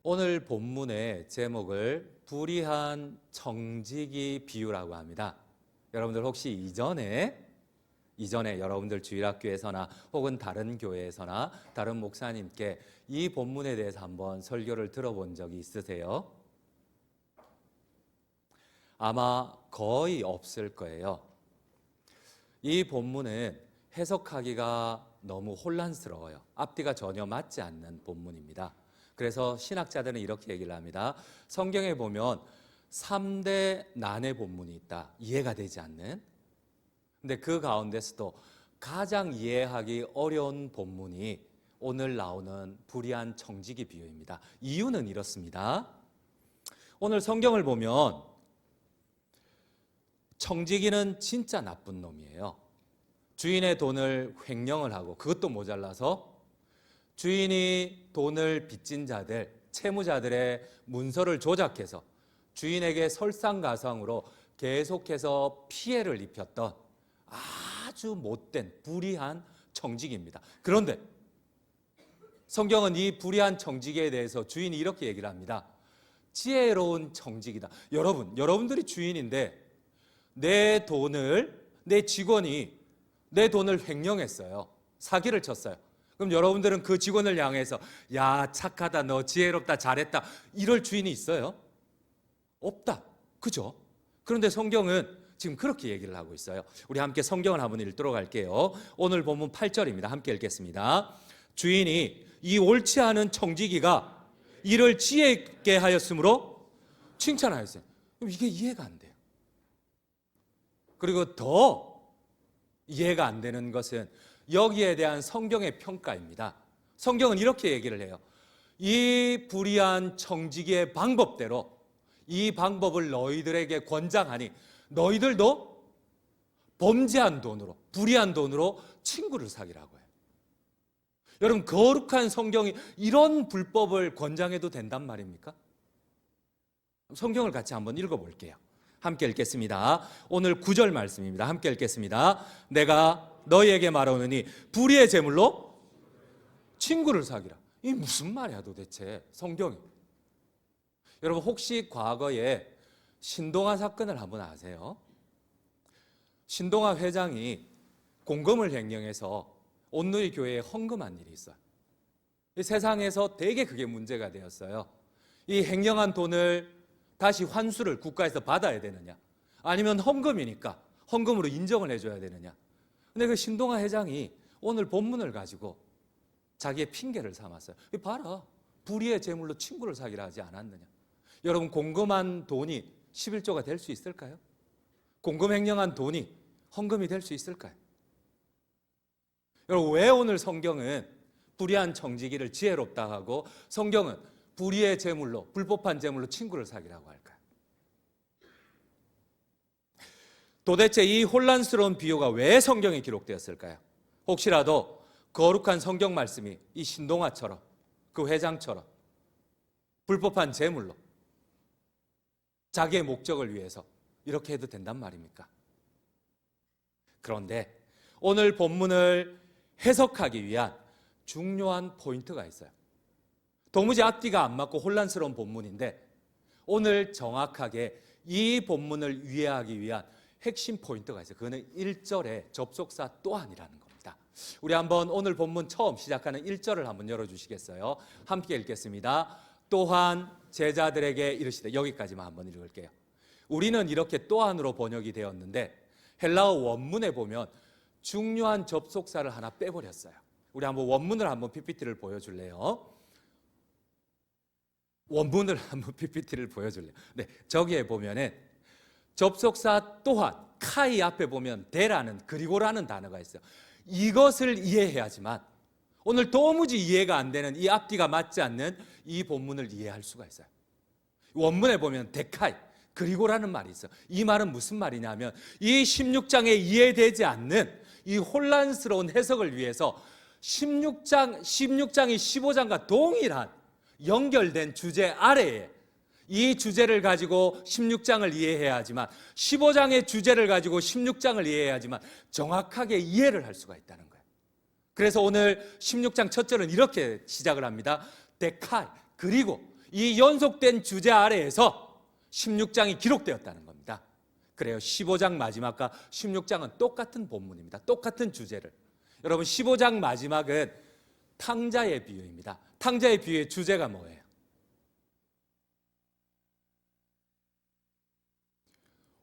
오늘 본문의 제목을 불의한 청지기 비유라고 합니다. 여러분들 혹시 이전에 여러분들 주일학교에서나 혹은 다른 교회에서나 다른 목사님께 이 본문에 대해서 한번 설교를 들어본 적이 있으세요? 아마 거의 없을 거예요. 이 본문은 해석하기가 너무 혼란스러워요. 앞뒤가 전혀 맞지 않는 본문입니다. 그래서 신학자들은 이렇게 얘기를 합니다. 성경에 보면 3대 난의 본문이 있다. 이해가 되지 않는. 근데 그 가운데서도 가장 이해하기 어려운 본문이 오늘 나오는 불의한 청지기 비유입니다. 이유는 이렇습니다. 오늘 성경을 보면 청지기는 진짜 나쁜 놈이에요. 주인의 돈을 횡령을 하고 그것도 모자라서 주인이 돈을 빚진 자들, 채무자들의 문서를 조작해서 주인에게 설상가상으로 계속해서 피해를 입혔던 아주 못된 불의한 청지기입니다. 그런데 성경은 이 불의한 청지기에 대해서 주인이 이렇게 얘기를 합니다. 지혜로운 청지기다. 여러분들이 주인인데 내 직원이 내 돈을 횡령했어요. 사기를 쳤어요. 그럼 여러분들은 그 직원을 향해서 야, 착하다, 너 지혜롭다, 잘했다 이럴 주인이 있어요? 없다. 그죠? 그런데 성경은 지금 그렇게 얘기를 하고 있어요. 우리 함께 성경을 한번 읽도록 할게요. 오늘 본문 8절입니다. 함께 읽겠습니다. 주인이 이 옳지 않은 청지기가 이를 지혜 있게 하였으므로 칭찬하였어요. 그럼 이게 이해가 안 돼요. 그리고 더 이해가 안 되는 것은 여기에 대한 성경의 평가입니다. 성경은 이렇게 얘기를 해요. 이 불의한 청지기의 방법대로 이 방법을 너희들에게 권장하니 너희들도 범죄한 돈으로, 불의한 돈으로 친구를 사귀라고 해요. 여러분, 거룩한 성경이 이런 불법을 권장해도 된단 말입니까? 성경을 같이 한번 읽어볼게요. 함께 읽겠습니다. 오늘 9절 말씀입니다. 함께 읽겠습니다. 내가 너희에게 말하노니 불의의 제물로 친구를 사귀라. 이게 무슨 말이야 도대체 성경이. 여러분 혹시 과거에 신동아 사건을 한번 아세요? 신동아 회장이 공금을 횡령해서 온누리 교회에 헌금한 일이 있어요. 이 세상에서 되게 그게 문제가 되었어요. 이 횡령한 돈을 다시 환수를 국가에서 받아야 되느냐, 아니면 헌금이니까 헌금으로 인정을 해줘야 되느냐. 근데 그 신동아 회장이 오늘 본문을 가지고 자기의 핑계를 삼았어요. 봐라, 불의의 제물로 친구를 사귀라 하지 않았느냐. 여러분, 공금한 돈이 11조가 될 수 있을까요? 공금 횡령한 돈이 헌금이 될 수 있을까요? 여러분, 왜 오늘 성경은 불의한 청지기를 지혜롭다 하고 성경은 불의의 제물로, 불법한 제물로 친구를 사귀라고 할까요? 도대체 이 혼란스러운 비유가 왜 성경에 기록되었을까요? 혹시라도 거룩한 성경 말씀이 이 신동아처럼, 그 회장처럼 불법한 제물로 자기의 목적을 위해서 이렇게 해도 된단 말입니까? 그런데 오늘 본문을 해석하기 위한 중요한 포인트가 있어요. 도무지 앞뒤가 안 맞고 혼란스러운 본문인데 오늘 정확하게 이 본문을 이해하기 위한 핵심 포인트가 있어요. 그거는 1절의 접속사 또한이라는 겁니다. 우리 한번 오늘 본문 처음 시작하는 1절을 한번 열어주시겠어요? 함께 읽겠습니다. 또한 제자들에게 이르시되, 여기까지만 한번 읽을게요. 우리는 이렇게 또한으로 번역이 되었는데 헬라어 원문에 보면 중요한 접속사를 하나 빼버렸어요. 우리 한번 원문을 한번 PPT를 보여줄래요? 원문을 한번 PPT를 보여줄래요? 네, 저기에 보면은 접속사 또한, 카이 앞에 보면 대라는, 그리고라는 단어가 있어요. 이것을 이해해야지만 오늘 도무지 이해가 안 되는 이 앞뒤가 맞지 않는 이 본문을 이해할 수가 있어요. 원문에 보면 데카이, 그리고라는 말이 있어요. 이 말은 무슨 말이냐면 이 16장에 이해되지 않는 이 혼란스러운 해석을 위해서 16장이 15장과 동일한 연결된 주제 아래에 이 주제를 가지고 16장을 이해해야지만 15장의 주제를 가지고 16장을 이해해야지만 정확하게 이해를 할 수가 있다는 거예요. 그래서 오늘 16장 첫 절은 이렇게 시작을 합니다. 데카이, 그리고 이 연속된 주제 아래에서 16장이 기록되었다는 겁니다. 그래요. 15장 마지막과 16장은 똑같은 본문입니다. 똑같은 주제를. 여러분 15장 마지막은 탕자의 비유입니다. 탕자의 비유의 주제가 뭐예요?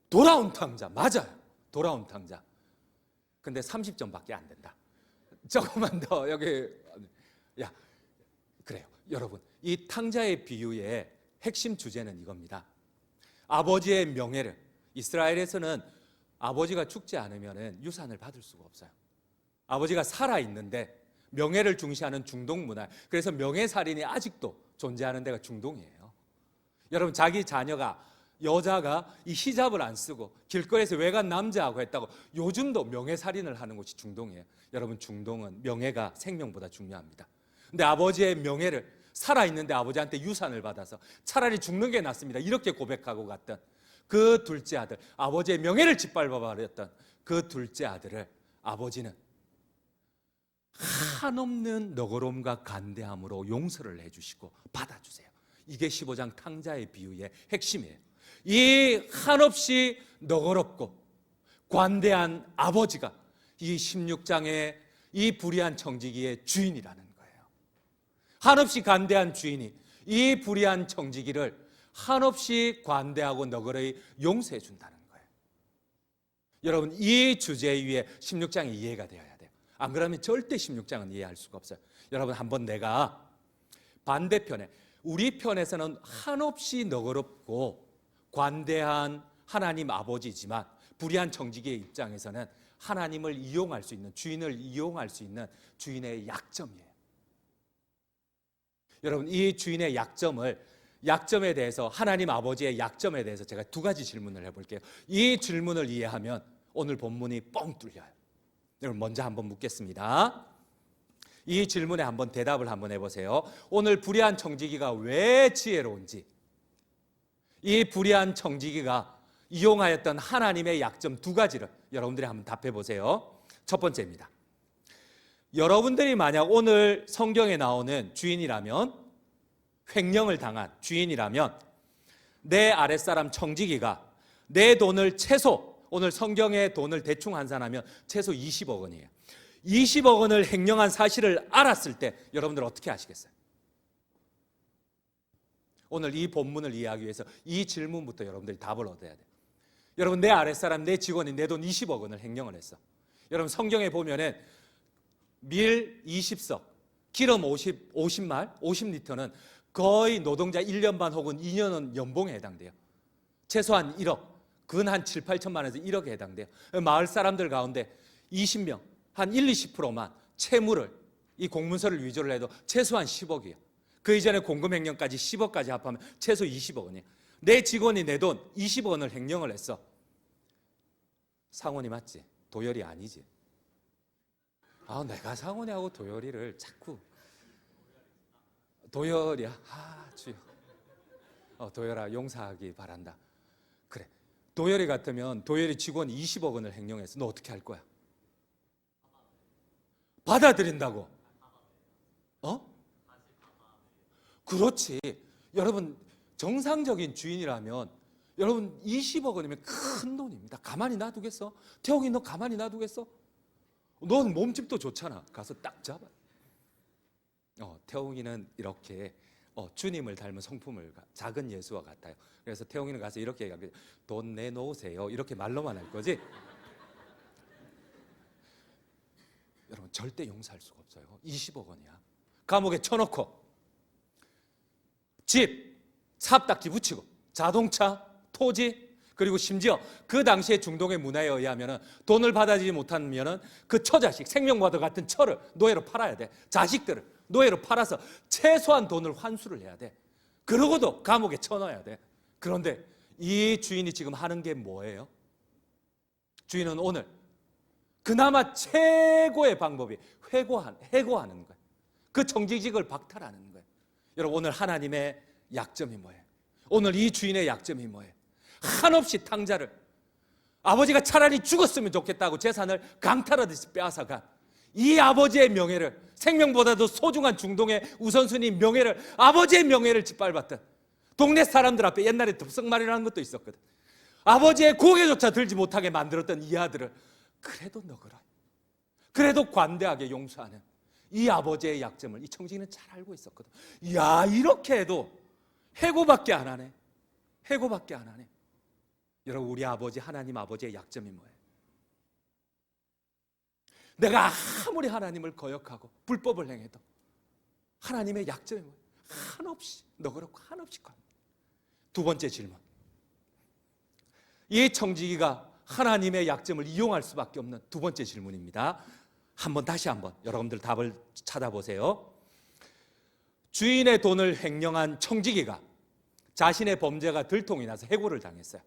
돌아온 탕자. 맞아요. 돌아온 탕자. 근데 30점밖에 안 된다. 조금만 더 여기. 그래요. 여러분 이 탕자의 비유의 핵심 주제는 이겁니다. 아버지의 명예를, 이스라엘에서는 아버지가 죽지 않으면 유산을 받을 수가 없어요. 아버지가 살아있는데 명예를 중시하는 중동 문화, 그래서 명예살인이 아직도 존재하는 데가 중동이에요. 여러분 자기 자녀가, 여자가 이 히잡을 안 쓰고 길거리에서 외간 남자하고 했다고 요즘도 명예살인을 하는 곳이 중동이에요. 여러분 중동은 명예가 생명보다 중요합니다. 근데 아버지의 명예를, 살아있는데 아버지한테 유산을 받아서 차라리 죽는 게 낫습니다, 이렇게 고백하고 갔던 그 둘째 아들, 아버지의 명예를 짓밟아버렸던 그 둘째 아들을 아버지는 한없는 너그러움과 간대함으로 용서를 해주시고 받아주세요. 이게 15장 탕자의 비유의 핵심이에요. 이 한없이 너그럽고 관대한 아버지가 이 16장의 이 불의한 청지기의 주인이라는 거예요. 한없이 관대한 주인이 이 불의한 청지기를 한없이 관대하고 너그러이 용서해 준다는 거예요. 여러분 이 주제 위에 16장이 이해가 되어야 돼요. 안 그러면 절대 16장은 이해할 수가 없어요. 여러분 한번 내가 반대편에, 우리 편에서는 한없이 너그럽고 관대한 하나님 아버지지만 불의한 청지기의 입장에서는 하나님을 이용할 수 있는, 주인을 이용할 수 있는 주인의 약점이에요. 여러분 이 주인의 약점에 대해서, 하나님 아버지의 약점에 대해서 제가 두 가지 질문을 해볼게요. 이 질문을 이해하면 오늘 본문이 뻥 뚫려요. 여러분 먼저 한번 묻겠습니다. 이 질문에 한번 대답을 한번 해보세요. 오늘 불의한 청지기가 왜 지혜로운지, 이 불의한 청지기가 이용하였던 하나님의 약점 두 가지를 여러분들이 한번 답해 보세요. 첫 번째입니다. 여러분들이 만약 오늘 성경에 나오는 주인이라면, 횡령을 당한 주인이라면 내 아랫사람 청지기가 내 돈을 최소, 오늘 성경의 돈을 대충 환산하면 최소 20억 원이에요. 20억 원을 횡령한 사실을 알았을 때 여러분들 어떻게 하시겠어요? 오늘 이 본문을 이해하기 위해서 이 질문부터 여러분들이 답을 얻어야 돼요. 여러분 내 아랫사람, 내 직원이 내 돈 20억 원을 횡령을 했어. 여러분 성경에 보면은 밀 20석, 기름 50말, 50리터는 거의 노동자 1년 반 혹은 2년은 연봉에 해당돼요. 최소한 1억, 근 한 7, 8천만 원에서 1억에 해당돼요. 마을 사람들 가운데 20명, 한 1, 20%만 채무를, 이 공문서를 위조를 해도 최소한 10억이에요. 그 이전에 공금횡령까지 10억까지 합하면 최소 20억 원이에요. 내 직원이 내 돈 20억 원을 횡령을 했어. 상원이 맞지? 도열이 아니지? 내가 상원이하고 도열이를 자꾸, 도열이야? 주여, 도열아 용서하기 바란다. 그래, 도열이 같으면 도열이 직원이 20억 원을 횡령했어. 너 어떻게 할 거야? 받아들인다고? 그렇지. 여러분 정상적인 주인이라면, 여러분 20억 원이면 큰 돈입니다. 가만히 놔두겠어? 태용이 너 가만히 놔두겠어? 넌 몸집도 좋잖아. 가서 딱 잡아. 태용이는 이렇게 주님을 닮은 성품을, 작은 예수와 같아요. 그래서 태용이는 가서 이렇게 얘기하면 돈 내놓으세요, 이렇게 말로만 할 거지. 여러분 절대 용서할 수가 없어요. 20억 원이야. 감옥에 쳐놓고 집, 삽딱지 붙이고 자동차, 토지, 그리고 심지어 그 당시에 중동의 문화에 의하면 돈을 받아들이지 못하면 그 처자식, 생명과도 같은 처를 노예로 팔아야 돼. 자식들을 노예로 팔아서 최소한 돈을 환수를 해야 돼. 그러고도 감옥에 쳐넣어야 돼. 그런데 이 주인이 지금 하는 게 뭐예요? 주인은 오늘 그나마 최고의 방법이 해고하는 거예요. 그 청지직을 박탈하는 거예요. 여러분 오늘 하나님의 약점이 뭐예요? 오늘 이 주인의 약점이 뭐예요? 한없이 탕자를, 아버지가 차라리 죽었으면 좋겠다고 재산을 강탈하듯이 빼앗아간 이 아버지의 명예를, 생명보다도 소중한 중동의 우선순위인 명예를, 아버지의 명예를 짓밟았던, 동네 사람들 앞에 옛날에 덥석말이라는 것도 있었거든. 아버지의 고개조차 들지 못하게 만들었던 이 아들을 그래도 너그러, 그래도 관대하게 용서하는 이 아버지의 약점을 이 청지기는 잘 알고 있었거든. 이야, 이렇게 해도 해고밖에 안 하네. 해고밖에 안 하네. 여러분, 우리 아버지, 하나님 아버지의 약점이 뭐예요? 내가 아무리 하나님을 거역하고 불법을 행해도 하나님의 약점이 뭐예요? 한없이 너그럽고 한없이 관대. 두 번째 질문, 이 청지기가 하나님의 약점을 이용할 수밖에 없는 두 번째 질문입니다. 다시 한번 여러분들 답을 찾아보세요. 주인의 돈을 횡령한 청지기가 자신의 범죄가 들통이 나서 해고를 당했어요.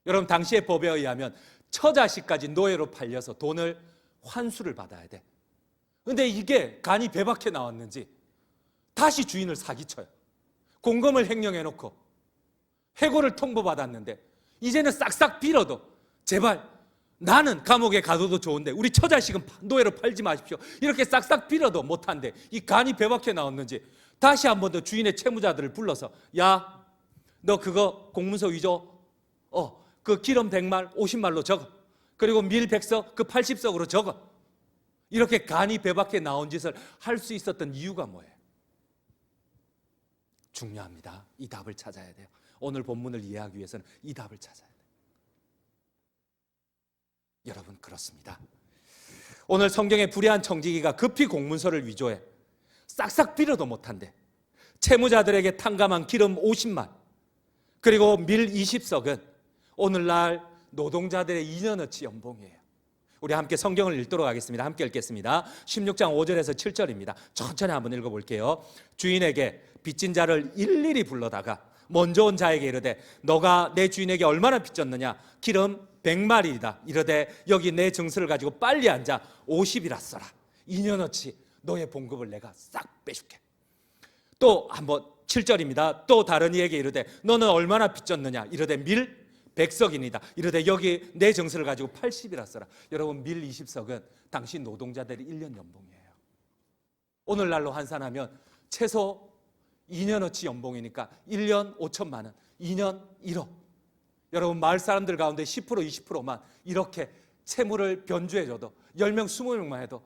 여러분, 당시의 법에 의하면 처자식까지 노예로 팔려서 돈을 환수를 받아야 돼. 근데 이게 간이 배 밖에 나왔는지 다시 주인을 사기쳐요. 공금을 횡령해놓고 해고를 통보받았는데 이제는 싹싹 빌어도 제발 나는 감옥에 가둬도 좋은데 우리 처자식은 노예로 팔지 마십시오, 이렇게 싹싹 빌어도 못한데 이 간이 배 밖에 나왔는지 다시 한 번 더 주인의 채무자들을 불러서, 야, 너 그거 공문서 위조, 그 기름 100말 50말로 적어, 그리고 밀 100석 그 80석으로 적어. 이렇게 간이 배 밖에 나온 짓을 할 수 있었던 이유가 뭐예요? 중요합니다. 이 답을 찾아야 돼요. 오늘 본문을 이해하기 위해서는 이 답을 찾아야 돼요. 여러분, 그렇습니다. 오늘 성경의 불의한 청지기가 급히 공문서를 위조해 싹싹 빌어도 못한데 채무자들에게 탕감한 기름 50만 그리고 밀 20석은 오늘날 노동자들의 2년어치 연봉이에요. 우리 함께 성경을 읽도록 하겠습니다. 함께 읽겠습니다. 16장 5절에서 7절입니다. 천천히 한번 읽어볼게요. 주인에게 빚진 자를 일일이 불러다가 먼저 온 자에게 이르되 너가 내 주인에게 얼마나 빚졌느냐? 기름 100마리이다. 이르되 여기 내 증서를 가지고 빨리 앉아 50이라 써라. 2년어치 너의 봉급을 내가 싹 빼줄게. 또 한번 7절입니다. 또 다른 이에게 이르되 너는 얼마나 빚졌느냐? 이르되 밀 100석입니다. 이르되 여기 내 증서를 가지고 80이라 써라. 여러분, 밀 20석은 당시 노동자들의 1년 연봉이에요. 오늘날로 환산하면 최소 2년어치 연봉이니까 1년 5천만 원, 2년 1억. 여러분, 마을 사람들 가운데 10% 20%만 이렇게 채무를 변주해줘도 10명 20명만 해도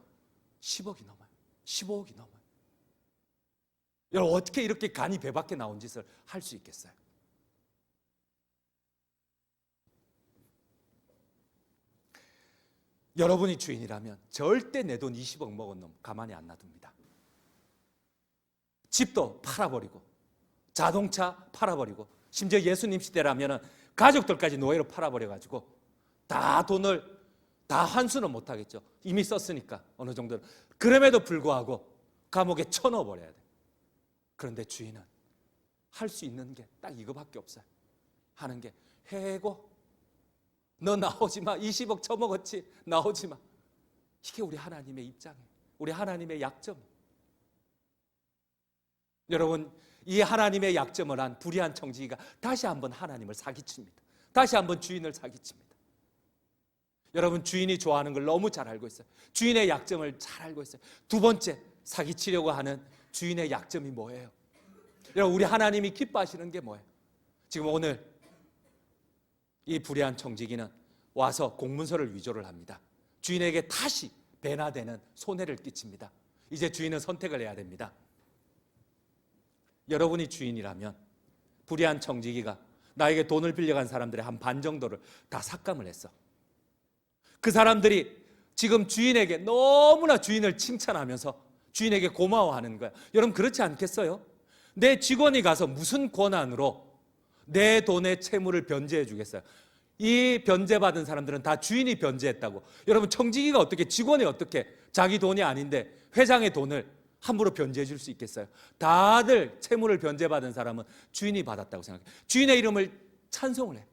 10억이 넘어요. 15억이 넘어요. 여러분, 어떻게 이렇게 간이 배 밖에 나온 짓을 할 수 있겠어요? 여러분이 주인이라면 절대 내 돈 20억 먹은 놈 가만히 안 놔둡니다. 집도 팔아버리고 자동차 팔아버리고 심지어 예수님 시대라면 가족들까지 노예로 팔아버려가지고 다 돈을 다 환수는 못하겠죠. 이미 썼으니까 어느 정도는. 그럼에도 불구하고 감옥에 쳐넣어버려야 돼. 그런데 주인은 할 수 있는 게 딱 이거밖에 없어요. 하는 게 해고. 너 나오지 마. 20억 처먹었지. 나오지 마. 이게 우리 하나님의 입장이에요. 우리 하나님의 약점. 여러분, 이 하나님의 약점을 한 불의한 청지기가 다시 한번 하나님을 사기칩니다. 다시 한번 주인을 사기칩니다. 여러분, 주인이 좋아하는 걸 너무 잘 알고 있어요. 주인의 약점을 잘 알고 있어요. 두 번째, 사기치려고 하는 주인의 약점이 뭐예요? 여러분, 우리 하나님이 기뻐하시는 게 뭐예요? 지금 오늘 이 불의한 청지기는 와서 공문서를 위조를 합니다. 주인에게 다시 배나되는 손해를 끼칩니다. 이제 주인은 선택을 해야 됩니다. 여러분이 주인이라면 불의한 청지기가 나에게 돈을 빌려간 사람들의 한 반 정도를 다 삭감을 했어. 그 사람들이 지금 주인에게 너무나 주인을 칭찬하면서 주인에게 고마워하는 거야. 여러분, 그렇지 않겠어요? 내 직원이 가서 무슨 권한으로 내 돈의 채무를 변제해 주겠어요? 이 변제받은 사람들은 다 주인이 변제했다고. 여러분, 청지기가 어떻게, 직원이 어떻게 자기 돈이 아닌데 회장의 돈을 함부로 변제해 줄 수 있겠어요? 다들 채무를 변제받은 사람은 주인이 받았다고 생각해요. 주인의 이름을 찬송을 해요.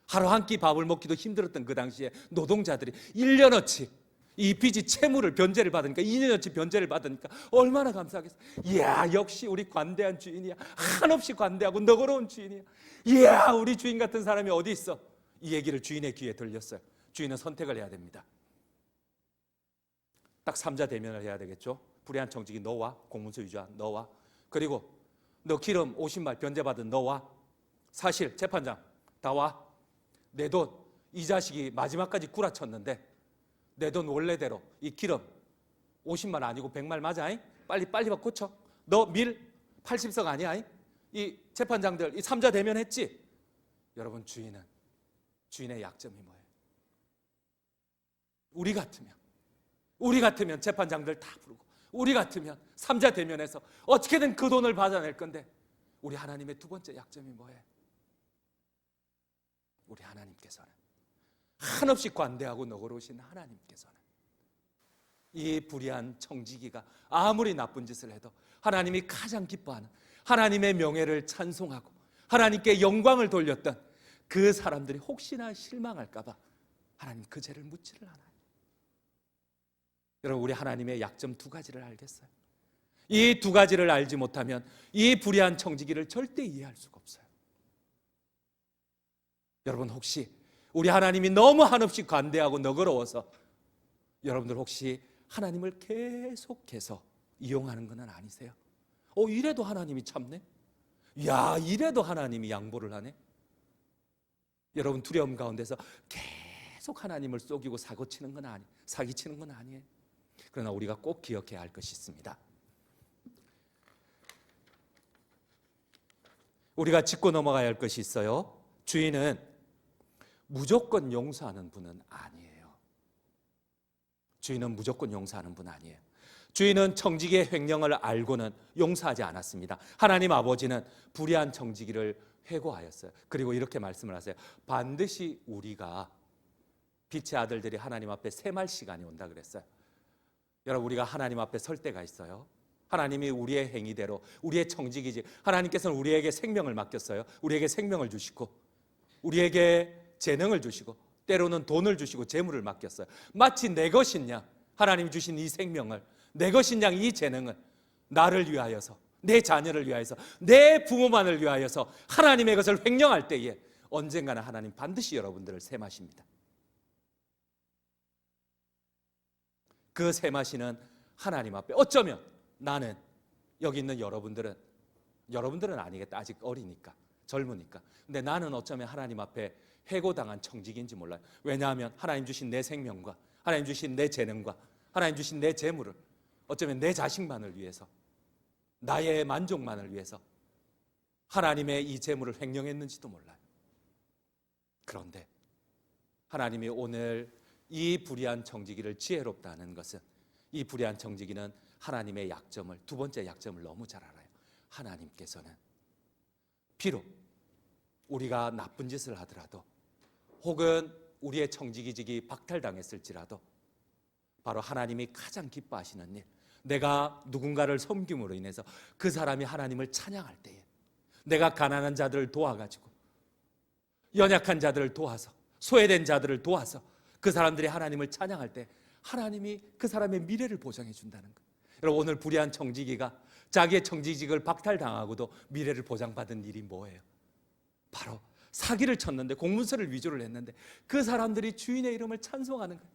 하루 한 끼 밥을 먹기도 힘들었던 그 당시에 노동자들이 1년어치 이 빚이 채무를 변제를 받으니까, 2년어치 변제를 받으니까 얼마나 감사하겠어요. 이야, 역시 우리 관대한 주인이야. 한없이 관대하고 너그러운 주인이야. 이야, 우리 주인 같은 사람이 어디 있어? 이 얘기를 주인의 귀에 들렸어요. 주인은 선택을 해야 됩니다. 딱 삼자 대면을 해야 되겠죠. 불의한 청지기 너와 공문서 위조한 너와, 그리고 너 기름 50말 변제받은 너와, 사실 재판장 다 와. 내 돈 이 자식이 마지막까지 구라쳤는데 내 돈 원래대로 이 기름 50말 아니고 100말 맞아? 빨리 고쳐. 너 밀 80석 아니야? 이 재판장들 이 삼자 대면했지? 여러분, 주인의 약점이 뭐예요? 우리 같으면 재판장들 다 부르고, 우리 같으면 삼자 대면해서 어떻게든 그 돈을 받아낼 건데, 우리 하나님의 두 번째 약점이 뭐예요? 우리 하나님께서는, 한없이 관대하고 너그러우신 하나님께서는 이 불의한 청지기가 아무리 나쁜 짓을 해도 하나님이 가장 기뻐하는 하나님의 명예를 찬송하고 하나님께 영광을 돌렸던 그 사람들이 혹시나 실망할까 봐 하나님 그 죄를 묻지를 않아요. 여러분, 우리 하나님의 약점 두 가지를 알겠어요? 이 두 가지를 알지 못하면 이 불의한 청지기를 절대 이해할 수가 없어요. 여러분, 혹시 우리 하나님이 너무 한없이 관대하고 너그러워서 여러분들 혹시 하나님을 계속해서 이용하는 건 아니세요? 이래도 하나님이 참네? 야, 이래도 하나님이 양보를 하네? 여러분, 두려움 가운데서 계속 하나님을 속이고 사기치는 건 아니에요. 그러나 우리가 꼭 기억해야 할 것이 있습니다. 우리가 짚고 넘어가야 할 것이 있어요. 주인은 무조건 용서하는 분은 아니에요. 주인은 무조건 용서하는 분 아니에요. 주인은 청지기의 횡령을 알고는 용서하지 않았습니다. 하나님 아버지는 불의한 청지기를 회고하였어요. 그리고 이렇게 말씀을 하세요. 반드시 우리가 빛의 아들들이 하나님 앞에 셈할 시간이 온다 그랬어요. 여러분, 우리가 하나님 앞에 설 때가 있어요. 하나님이 우리의 행위대로, 우리의 청지기지, 하나님께서는 우리에게 생명을 맡겼어요. 우리에게 생명을 주시고 우리에게 재능을 주시고 때로는 돈을 주시고 재물을 맡겼어요. 마치 내 것인 양 하나님 주신 이 생명을, 내 것인 양 이 재능을 나를 위하여서, 내 자녀를 위하여서, 내 부모만을 위하여서 하나님의 것을 횡령할 때에 언젠가는 하나님 반드시 여러분들을 셈하십니다. 그 셈하시는 하나님 앞에 어쩌면 나는, 여기 있는 여러분들은 아니겠다, 아직 어리니까, 젊으니까, 근데 나는 어쩌면 하나님 앞에 해고당한 청지기인지 몰라요. 왜냐하면 하나님 주신 내 생명과 하나님 주신 내 재능과 하나님 주신 내 재물을 어쩌면 내 자식만을 위해서, 나의 만족만을 위해서 하나님의 이 재물을 횡령했는지도 몰라요. 그런데 하나님이 오늘 이 불의한 청지기를 지혜롭다 하는 것은, 이 불의한 청지기는 하나님의 약점을, 두 번째 약점을 너무 잘 알아요. 하나님께서는 비록 우리가 나쁜 짓을 하더라도, 혹은 우리의 청지기직이 박탈당했을지라도, 바로 하나님이 가장 기뻐하시는 일, 내가 누군가를 섬김으로 인해서 그 사람이 하나님을 찬양할 때에, 내가 가난한 자들을 도와가지고, 연약한 자들을 도와서, 소외된 자들을 도와서 그 사람들이 하나님을 찬양할 때 하나님이 그 사람의 미래를 보장해 준다는 것. 여러분, 오늘 불의한 청지기가 자기의 청지직을 박탈당하고도 미래를 보장받은 일이 뭐예요? 바로 사기를 쳤는데, 공문서를 위조를 했는데 그 사람들이 주인의 이름을 찬송하는 거예요.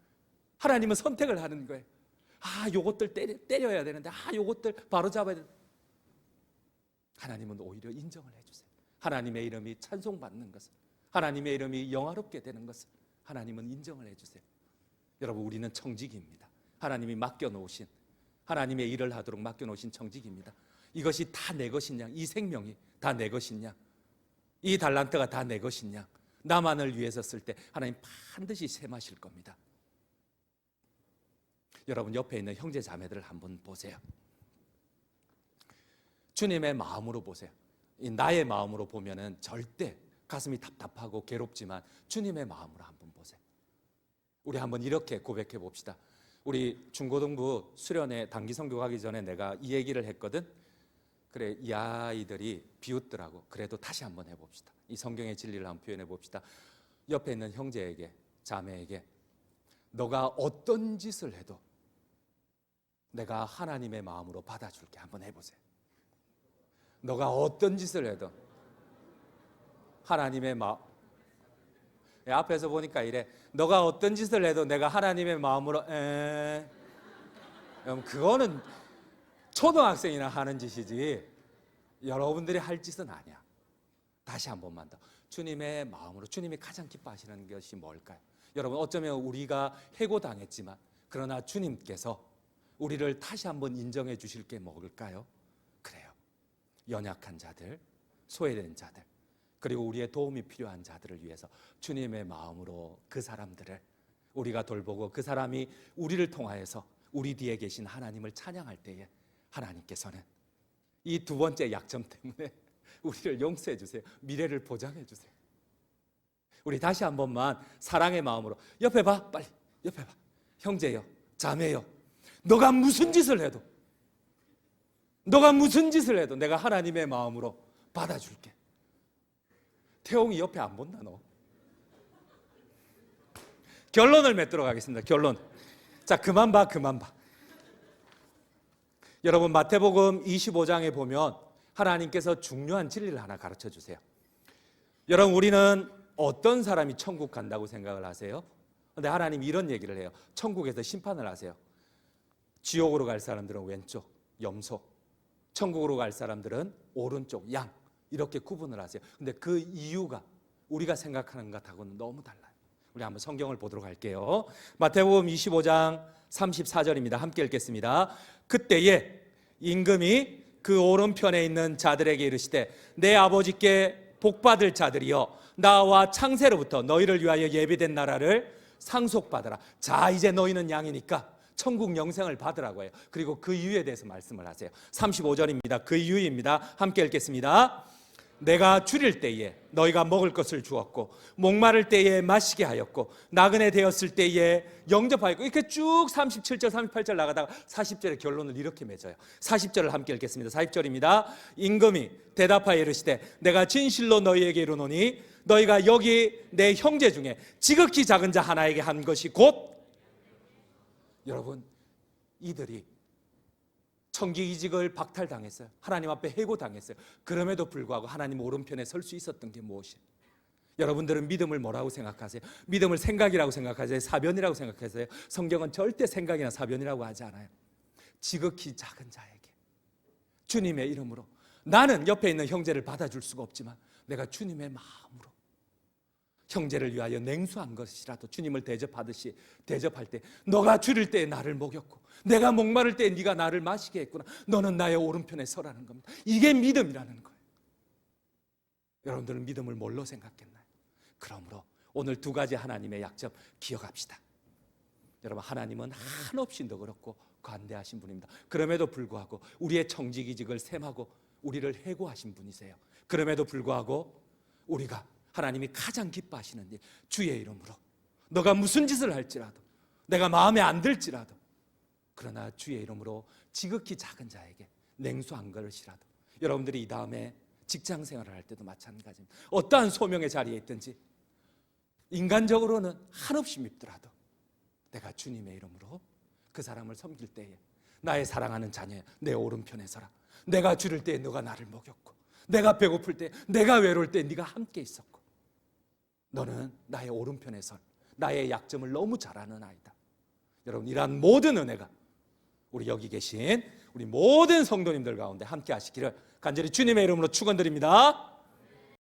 하나님은 선택을 하는 거예요. 요것들 때려야 되는데, 요것들 바로 잡아야 되는데, 하나님은 오히려 인정을 해주세요. 하나님의 이름이 찬송받는 것을, 하나님의 이름이 영화롭게 되는 것을 하나님은 인정을 해주세요. 여러분, 우리는 청지기입니다. 하나님이 맡겨놓으신, 하나님의 일을 하도록 맡겨놓으신 청지기입니다. 이것이 다 내 것인 양, 이 생명이 다 내 것인 양, 이 달란트가 다 내 것인 양, 나만을 위해서 쓸 때 하나님 반드시 셈하실 겁니다. 여러분, 옆에 있는 형제 자매들을 한번 보세요. 주님의 마음으로 보세요. 나의 마음으로 보면은 절대 가슴이 답답하고 괴롭지만 주님의 마음으로 한번 보세요. 우리 한번 이렇게 고백해 봅시다. 우리 중고등부 수련회 단기 선교 가기 전에 내가 이 얘기를 했거든. 그래, 이 아이들이 비웃더라고. 그래도 다시 한번 해봅시다. 이 성경의 진리를 한번 표현해 봅시다. 옆에 있는 형제에게, 자매에게, 너가 어떤 짓을 해도 내가 하나님의 마음으로 받아줄게. 한번 해보세요. 너가 어떤 짓을 해도 하나님의 마음, 앞에서 보니까 이래, 너가 어떤 짓을 해도 내가 하나님의 마음으로 여러분, 그거는 초등학생이나 하는 짓이지 여러분들이 할 짓은 아니야. 다시 한 번만 더. 주님의 마음으로 주님이 가장 기뻐하시는 것이 뭘까요? 여러분, 어쩌면 우리가 해고당했지만 그러나 주님께서 우리를 다시 한번 인정해 주실 게 뭘까요? 그래요. 연약한 자들, 소외된 자들, 그리고 우리의 도움이 필요한 자들을 위해서 주님의 마음으로 그 사람들을 우리가 돌보고 그 사람이 우리를 통하여서 우리 뒤에 계신 하나님을 찬양할 때에 하나님께서는 이 두 번째 약점 때문에 우리를 용서해 주세요. 미래를 보장해 주세요. 우리 다시 한 번만 사랑의 마음으로 옆에 봐, 빨리 옆에 봐. 형제요, 자매요, 너가 무슨 짓을 해도 내가 하나님의 마음으로 받아줄게. 태용이 옆에 안 본다. 너 결론을 맺도록 하겠습니다. 결론. 자, 그만 봐. 여러분, 마태복음 25장에 보면 하나님께서 중요한 진리를 하나 가르쳐 주세요. 여러분, 우리는 어떤 사람이 천국 간다고 생각을 하세요? 근데 하나님이 이런 얘기를 해요. 천국에서 심판을 하세요. 지옥으로 갈 사람들은 왼쪽, 염소. 천국으로 갈 사람들은 오른쪽, 양. 이렇게 구분을 하세요. 근데 그 이유가 우리가 생각하는 것하고는 너무 달라요. 우리 한번 성경을 보도록 할게요. 마태복음 25장 34절입니다. 함께 읽겠습니다. 그때에 임금이 그 오른편에 있는 자들에게 이르시되 내 아버지께 복받을 자들이여 나와 창세로부터 너희를 위하여 예비된 나라를 상속받으라. 자, 이제 너희는 양이니까 천국 영생을 받으라고 해요. 그리고 그 이유에 대해서 말씀을 하세요. 35절입니다. 그 이유입니다. 함께 읽겠습니다. 내가 줄일 때에 너희가 먹을 것을 주었고 목마를 때에 마시게 하였고 나그네 되었을 때에 영접하였고, 이렇게 쭉 37절 38절 나가다가 40절의 결론을 이렇게 맺어요. 40절을 함께 읽겠습니다. 40절입니다. 임금이 대답하여 이르시되 내가 진실로 너희에게 이르노니 너희가 여기 내 형제 중에 지극히 작은 자 하나에게 한 것이 곧, 여러분, 이들이 청지기직을 박탈당했어요. 하나님 앞에 해고당했어요. 그럼에도 불구하고 하나님 오른편에 설 수 있었던 게 무엇이에요? 여러분들은 믿음을 뭐라고 생각하세요? 믿음을 생각이라고 생각하세요? 사변이라고 생각하세요? 성경은 절대 생각이나 사변이라고 하지 않아요. 지극히 작은 자에게 주님의 이름으로, 나는 옆에 있는 형제를 받아줄 수가 없지만 내가 주님의 마음으로 형제를 위하여 냉수한 것이라도 주님을 대접하듯이 대접할 때, 너가 줄일 때에 나를 먹였고 내가 목마를 때에 네가 나를 마시게 했구나. 너는 나의 오른편에 서라는 겁니다. 이게 믿음이라는 거예요. 여러분들은 믿음을 뭘로 생각했나요? 그러므로 오늘 두 가지 하나님의 약점 기억합시다. 여러분, 하나님은 한없이 너그럽고 관대하신 분입니다. 그럼에도 불구하고 우리의 청지기직을 셈하고 우리를 해고하신 분이세요. 그럼에도 불구하고 우리가 하나님이 가장 기뻐하시는 일, 주의 이름으로 너가 무슨 짓을 할지라도, 내가 마음에 안 들지라도, 그러나 주의 이름으로 지극히 작은 자에게 냉수한 것이라도, 여러분들이 이 다음에 직장 생활을 할 때도 마찬가지입니다. 어떠한 소명의 자리에 있든지 인간적으로는 한없이 밉더라도 내가 주님의 이름으로 그 사람을 섬길 때에 나의 사랑하는 자녀야, 내 오른편에 서라. 내가 줄일 때에 너가 나를 먹였고, 내가 배고플 때, 내가 외로울 때 네가 함께 있었고, 너는 나의 오른편에 설, 나의 약점을 너무 잘 아는 아이다. 여러분, 이러한 모든 은혜가 우리 여기 계신 우리 모든 성도님들 가운데 함께 하시기를 간절히 주님의 이름으로 축원드립니다.